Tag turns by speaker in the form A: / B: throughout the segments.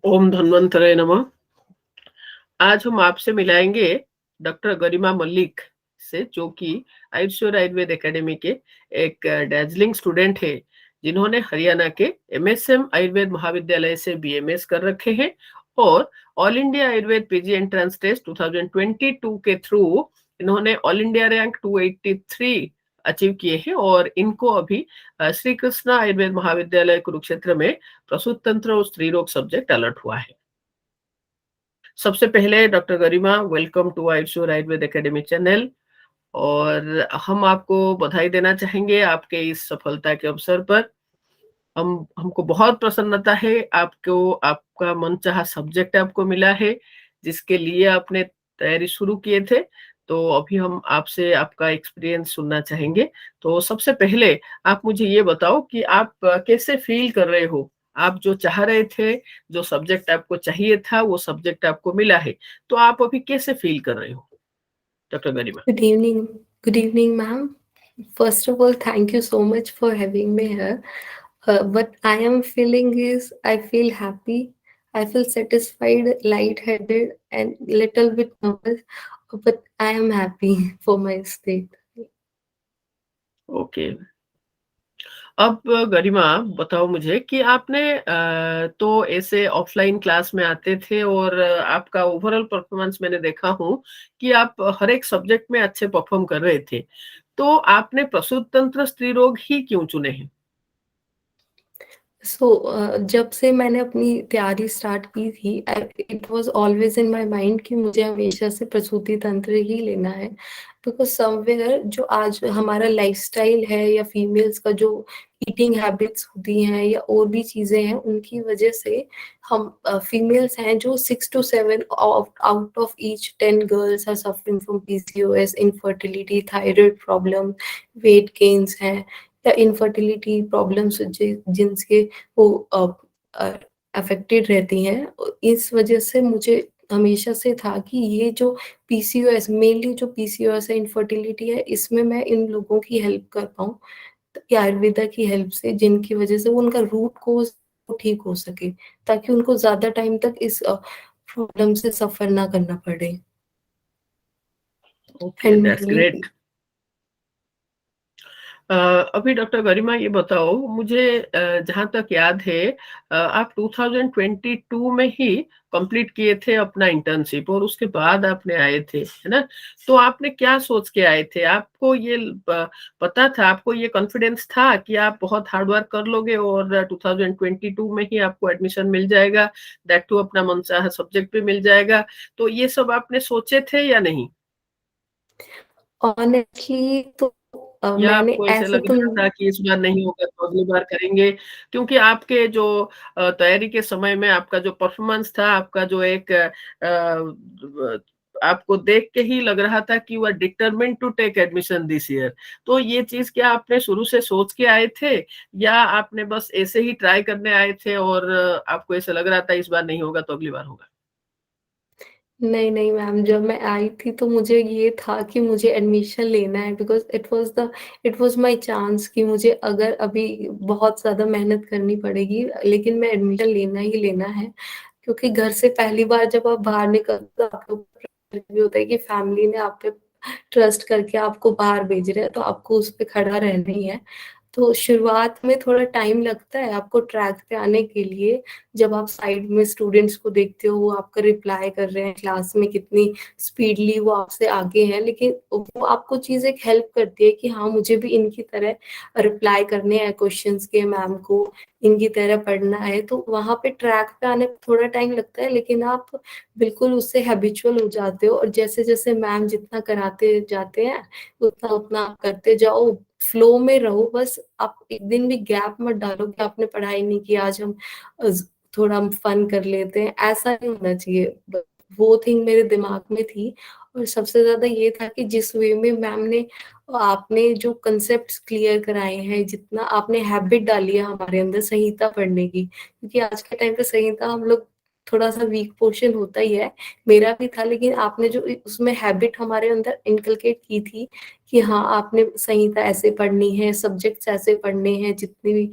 A: ओम धन्वंतरे नमः। आज हम आपसे मिलाएँगे डॉक्टर गरिमा मल्लिक से, जो कि आयुष्मान आयुर्वेद एकेडमी के एक डैज़लिंग स्टूडेंट है, जिन्होंने हरियाणा के एमएसएम आयुर्वेद महाविद्यालय से बीएमएस कर रखे हैं और all India Ayurveda PG entrance test 2022 के थ्रू इन्होंने ऑल इंडिया रैंक 283 अचीव किए हैं और इनको अभी श्री कृष्णा आयुर्वेद महाविद्यालय कुरुक्षेत्र में प्रसूत तंत्र और स्त्री रोग सब्जेक्ट अलॉट हुआ है। सबसे पहले doctor Garima, welcome to Ayushman Ayurveda academy channel. और हम आपको बधाई देना चाहेंगे आपके इस सफलता के अवसर पर। हमको बहुत प्रसन्नता है, आपको आपका मनचाहा सब्जेक्ट आपको मिला है, जिसके लिए आपने तैयारी शुरू किए थे। तो अभी हम आपसे आपका एक्सपीरियंस सुनना चाहेंगे। तो सबसे पहले आप मुझे ये बताओ कि आप कैसे फील कर रहे हो? आप जो चाह रहे थे, जो सब्जेक्ट आपको चाहिए था, वो सब्जेक्ट आपको मिला है। तो आप अभी कैसे फील कर रहे हो, doctor Garima?
B: Good evening. Good evening, ma'am. First of all, thank you so much for having me here. What I am feeling is I feel happy. I feel satisfied, light-headed, and little bit nervous, but I am happy for my state.
A: Okay. अब गरिमा, बताओ मुझे कि आपने तो ऐसे offline class में आते थे और आपका ओवरऑल परफॉर्मेंस मैंने देखा हूँ कि आप हर एक सब्जेक्ट में अच्छे परफॉर्म कर रहे थे। तो आपने प्रसूत तंत्र स्त्री रोग ही क्यों चुने हैं?
B: जब से मैंने अपनी तैयारी स्टार्ट की थी, it was always in my mind कि मुझे हमेशा से प्रसूति तंत्र ही लेना है। बिकॉज समवेयर जो आज हमारा लाइफस्टाइल है या फीमेल्स का जो ईटिंग हैबिट्स होती हैं या और भी चीजें हैं, उनकी वजह से हम फीमेल्स हैं जो 6 to 7 out of each 10 girls are suffering from PCOS, infertility, thyroid problem, weight gains हैं या इनफर्टिलिटी प्रॉब्लम्स जिनसे वो अफेक्टेड रहती हैं। इस वजह से मुझे हमेशा से था कि ये जो पीसीओएस, मेनली जो पीसीओएस है, इनफर्टिलिटी है, इसमें मैं इन लोगों की हेल्प कर पाऊँ आयुर्वेदा की हेल्प से, जिनकी वजह से वो उनका रूट कोज ठीक हो सके, ताकि उनको ज्यादा टाइम तक इस प्रॉब्लम से सफर ना करना पड़े।
A: Okay,
B: and
A: that's
B: mainly
A: great. Uh, अभी डॉक्टर गरिमा ये बताओ मुझे, जहाँ तक याद है, आप 2022 में ही कंप्लीट किए थे अपना इंटर्नशिप और उसके बाद आपने आए थे, है ना? तो आपने क्या सोच के आए थे? आपको ये पता था, आपको ये कॉन्फिडेंस था कि आप बहुत हार्ड वर्क कर लोगे और 2022 में ही आपको एडमिशन मिल जाएगा, दैट टू अपना मनचाहा सब्जेक्ट भी मिल जाएगा। तो ये सब आपने सोचे थे या नहीं?
B: ऑनेस्टली तो
A: या
B: मैंने
A: आपको ऐसे
B: ऐसे
A: लग
B: तो
A: रहा था कि इस बार नहीं होगा तो अगली बार करेंगे? क्योंकि आपके जो तैयारी के समय में आपका जो परफॉर्मेंस था, आपका जो एक आपको देख के ही लग रहा था कि you are determined to take admission this year. तो ये चीज़ क्या आपने शुरू से सोच के आए थे या आपने बस ऐसे ही ट्राई करने आए थे और आपको ऐसा लग रहा था इस बार नहीं होगा तो अगली बार होगा?
B: नहीं, नहीं मैम, जब मैं आई थी तो मुझे ये था कि मुझे एडमिशन लेना है, because it was my chance कि मुझे अगर अभी बहुत ज़्यादा मेहनत करनी पड़ेगी, लेकिन मैं एडमिशन लेना ही लेना है। क्योंकि घर से पहली बार जब आप बाहर निकलते हो, आपके ऊपर प्रेशर भी होता है कि फैमिली ने आप पे ट्रस्ट करके आपको बाहर भेज रहे हैं, तो आपको उस पे खड़ा रहना ही है। तो शुरुआत में थोड़ा टाइम लगता है आपको ट्रैक पे आने के लिए। जब आप साइड में स्टूडेंट्स को देखते हो, वो आपका रिप्लाई कर रहे हैं क्लास में, कितनी स्पीडली वो आपसे आगे हैं, लेकिन वो आपको चीज़ एक हेल्प करती है कि हाँ, मुझे भी इनकी तरह रिप्लाई करने हैं क्वेश्चंस के, मैम को इनकी तरह पढ़ना है। तो वहाँ पे ट्रैक पे आने में थोड़ा टाइम लगता है, लेकिन आप बिल्कुल उससे हैबिचुअल हो जाते हो और जैसे-जैसे मैम जितना कराते जाते हैं, उतना-उतना आप करते जाओ, फ्लो में रहो बस। आप एक दिन भी गैप मत डालो कि आपने पढ़ाई नहीं की, आज हम ज़ थोड़ा हम फन कर लेते हैं, ऐसा नहीं होना चाहिए। वो थिंग मेरे दिमाग में थी और सबसे ज़्यादा ये था कि जिस वे में मैम ने आपने जो कांसेप्ट्स क्लियर कराए हैं, जितना आपने हैबिट डाली है हमारे अंदर संहिता पढ़ने की, क्योंकि आज के टाइम पे संहिता हम लोग थोड़ा-सा वीक पोर्शन होता ही है, मेरा भी था, लेकिन आपने जो उसमें हैबिट हमारे अंदर इनकलकेट की थी कि हाँ, आपने संहिता ऐसे पढ़नी है, सब्जेक्ट्स ऐसे पढ़ने हैं, जितनी भी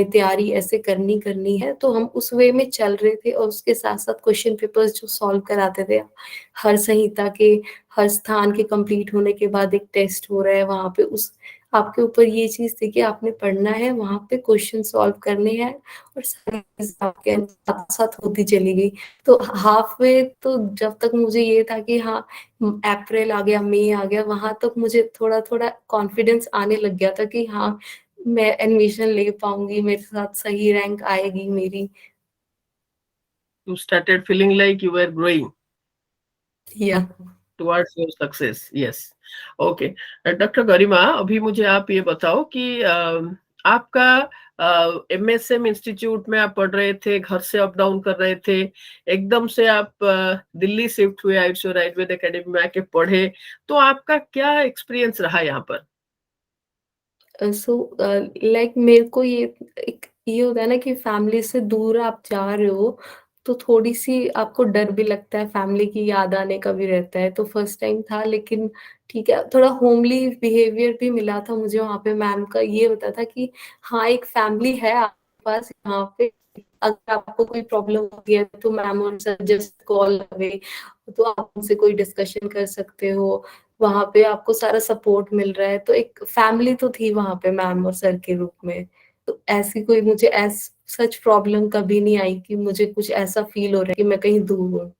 B: तैयारी ऐसे करनी है, तो हम उस वे में चल रहे थे और उसके साथ-साथ क्वेश्चन पेपर्स जो सॉल्व कराते थे, हर संहिता के हर स्थान के कंप्लीट होने के बाद एक टेस्ट हो रहा है, वहाँ पे उस आपके ऊपर ये चीज़ थी कि आपने पढ़ना है, वहाँ पे क्वेश्चन सॉल्व करने हैं और सारी चीज़ आपके साथ-साथ होती चली गई। तो हाफ वे तो जब तक मुझे ये था कि हाँ, अप्रैल आ गया, मई आ गया, वहाँ तक मुझे थोड़ा-थोड़ा कॉन्फिडेंस आने लग गया था कि हाँ, मैं एडमिशन ले पाऊँगी, मेरे साथ सही रैंक आएगी मेरी।
A: You started feeling like you were growing
B: या
A: towards your success. Yes. Okay. Doctor Garima, अभी मुझे आप ये बताओ कि आपका एमएसएम इंस्टीट्यूट में आप पढ़ रहे थे, घर से अप डाउन कर रहे थे, एकदम से आप दिल्ली शिफ्ट हुए, आयुष्य आयुर्वेद एकेडमी में आके पढ़े, तो आपका क्या एक्सपीरियंस रहा यहाँ पर?
B: सो लाइक मेरे को ये एक ये होता है ना कि फैमिली से दूर आप जा रहे हो, तो थोड़ी-सी आपको डर भी लगता है, फैमिली की याद आने का भी रहता है। तो फर्स्ट टाइम था, लेकिन ठीक है, थोड़ा होमली बिहेवियर भी मिला था मुझे वहाँ पे। मैम का ये होता था कि हाँ, एक फैमिली है आपके पास यहाँ पे, अगर आपको कोई प्रॉब्लम होती है तो मैम और सर जस्ट कॉल अवे, तो आप उनसे कोई डिस्कशन कर सकते हो। वहाँ पे आपको सारा सपोर्ट मिल रहा है, तो एक फैमिली तो थी वहाँ पे मैम और सर के रूप में। तो ऐसी कोई मुझे सच प्रॉब्लम कभी नहीं आई कि मुझे कुछ ऐसा फ़ील हो रहा है कि मैं कहीं दूर हूँ।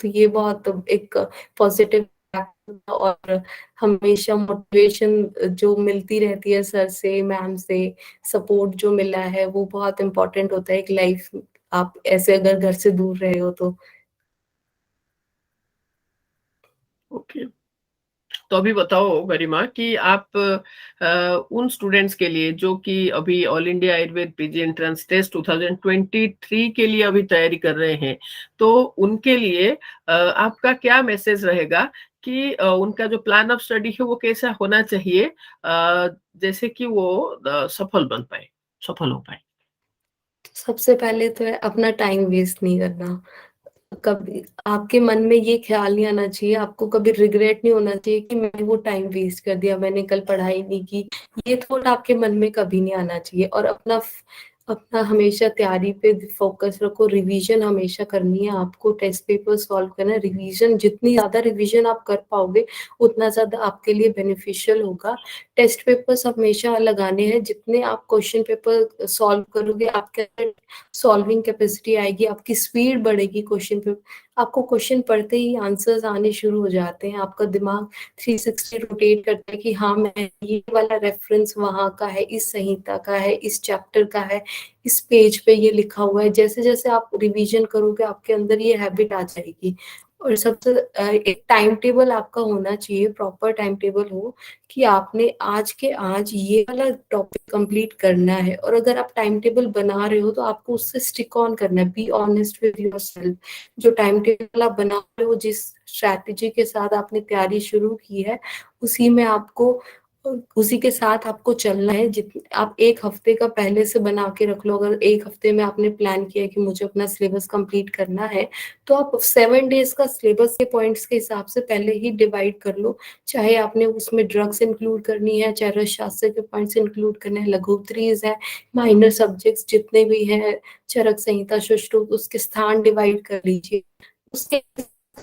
B: तो ये बहुत एक पॉज़िटिव था, और हमेशा मोटिवेशन जो मिलती रहती है सर से, मैम से, सपोर्ट जो मिला है, वो बहुत इम्पोर्टेंट होता है एक लाइफ़, आप ऐसे अगर घर से दूर रहे हो तो।
A: ओके। तो अभी बताओ गरिमा कि आप उन स्टूडेंट्स के लिए जो कि अभी all India Ayurveda PG entrance test 2023 के लिए अभी तैयारी कर रहे हैं, तो उनके लिए आपका क्या मैसेज रहेगा कि उनका जो प्लान ऑफ स्टडी है वो कैसा होना चाहिए, जैसे कि वो सफल बन पाए, सफल हो पाए?
B: सबसे पहले तो है अपना टाइम वेस्ट नहीं करना। कभी आपके मन में ये ख़्याल नहीं आना चाहिए, आपको कभी रिग्रेट नहीं होना चाहिए कि मैंने वो टाइम वेस्ट कर दिया, मैंने कल पढ़ाई नहीं की। ये थॉट आपके मन में कभी नहीं आना चाहिए, और अपना हमेशा तैयारी पे फ़ोकस रखो, रिवीज़न हमेशा करनी है आपको, टेस्ट पेपर सॉल्व करना है, रिवीज़न जितनी ज़्यादा रिवीज़न आप कर पाओगे, उतना ज़्यादा आपके लिए बेनिफिशियल होगा। टेस्ट पेपर्स हमेशा लगाने हैं, जितने आप क्वेश्चन पेपर सॉल्व करोगे, आपके अंदर सॉल्विंग कैपेसिटी आएगी, आपकी स्पीड बढ़ेगी क्वेश्चन पे। आपको क्वेश्चन पढ़ते ही आंसर्स आने शुरू हो जाते हैं, आपका दिमाग 360 रोटेट करता है कि हाँ, मैं ये वाला रेफरेंस वहाँ का है, इस संहिता का है, इस चैप्टर का है, इस पेज पे ये लिखा हुआ है। जैसे-जैसे आप रिवीजन करोगे, आपके अंदर ये हैबिट आ जाएगी। और सबसे एक टाइम टेबल आपका होना चाहिए, प्रॉपर टाइम टेबल हो कि आपने आज के आज ये वाला टॉपिक कंप्लीट करना है, और अगर आप टाइम टेबल बना रहे हो तो आपको उससे स्टिक ऑन करना है, बी ऑनेस्ट विद योरसेल्फ। जो टाइम टेबल आप बना रहे हो, जिस स्ट्रैटेजी के साथ आपने तैयारी शुरू की है, उसी में आपको उसी के साथ आपको चलना है। जित आप 1 हफ्ते का पहले से बना के रख लो, अगर 1 हफ्ते में आपने प्लान किया कि मुझे अपना सिलेबस कंप्लीट करना है, तो आप 7 डेज़ का सिलेबस के पॉइंट्स के हिसाब से पहले ही डिवाइड कर लो। चाहे आपने उसमें ड्रग्स इंक्लूड करनी है, चाहे रसशास्त्र के पॉइंट्स इंक्लूड करने हैं, लघुत्तरीज़ है, माइनर सब्जेक्ट्स जितने भी हैं, चरक संहिता, सुश्रुत, उसके स्थान डिवाइड कर लीजिए। उसके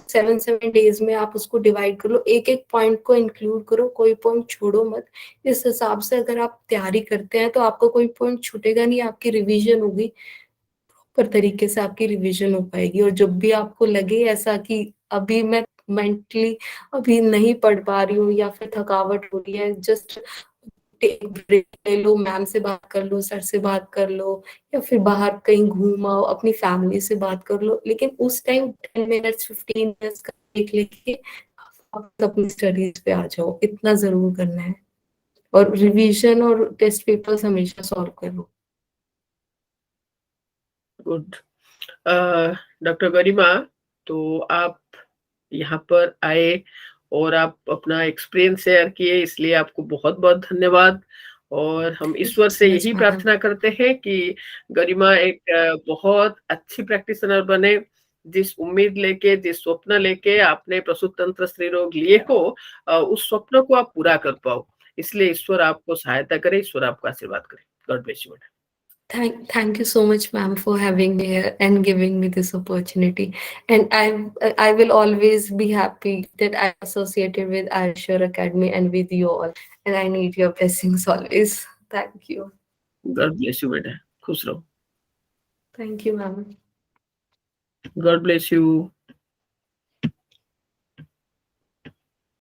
B: 7 डेज़ में आप उसको डिवाइड कर लो, एक-एक पॉइंट को इंक्लूड करो, कोई पॉइंट छोड़ो मत। इस हिसाब से अगर आप तैयारी करते हैं, तो आपका कोई पॉइंट छूटेगा नहीं, आपकी रिवीजन होगी, प्रॉपर तरीके से आपकी रिवीजन हो पाएगी। और जब भी आपको लगे ऐसा कि अभी मैं मेंटली अभी नहीं पढ़ पा रही हूँ, या फिर थकावट हो रही है, जस्ट टेक ब्रेक ले लो, मैम से बात कर लो, सर से बात कर लो, या फिर बाहर कहीं घूम आओ, अपनी फैमिली से बात कर लो। लेकिन उस टाइम 10 मिनट्स 15 मिनट्स का ब्रेक लेके आप अपनी स्टडीज़ पे आ जाओ, इतना ज़रूर करना है। और रिवीजन और टेस्ट पेपर्स हमेशा सॉल्व करो।
A: गुड। डॉक्टर गरिमा, तो आप यहाँ पर आए और आप अपना एक्सपीरियंस शेयर किए, इसलिए आपको बहुत बहुत धन्यवाद। और हम
B: Thank you
A: ईश्वर
B: so
A: से
B: much,
A: यही
B: ma'am.
A: प्रार्थना करते हैं कि गरिमा एक बहुत अच्छी प्रैक्टिशनर बने, जिस उम्मीद लेके, जिस स्वप्न लेके आपने प्रसूत तंत्र स्त्री रोग लिए हो, उस स्वप्न को आप पूरा कर पाओ। इसलिए ईश्वर आपको सहायता करे, ईश्वर आपको आशीर्वाद करे। God bless you.
B: Thank you so much, ma'am, for having me here and giving me this opportunity. And I will always be happy that I'm associated with Ayurshore Academy and with you all. And I need your blessings always. Thank you.
A: God bless you बेटा, खुश रहो।
B: Thank you, ma'am.
A: God bless you.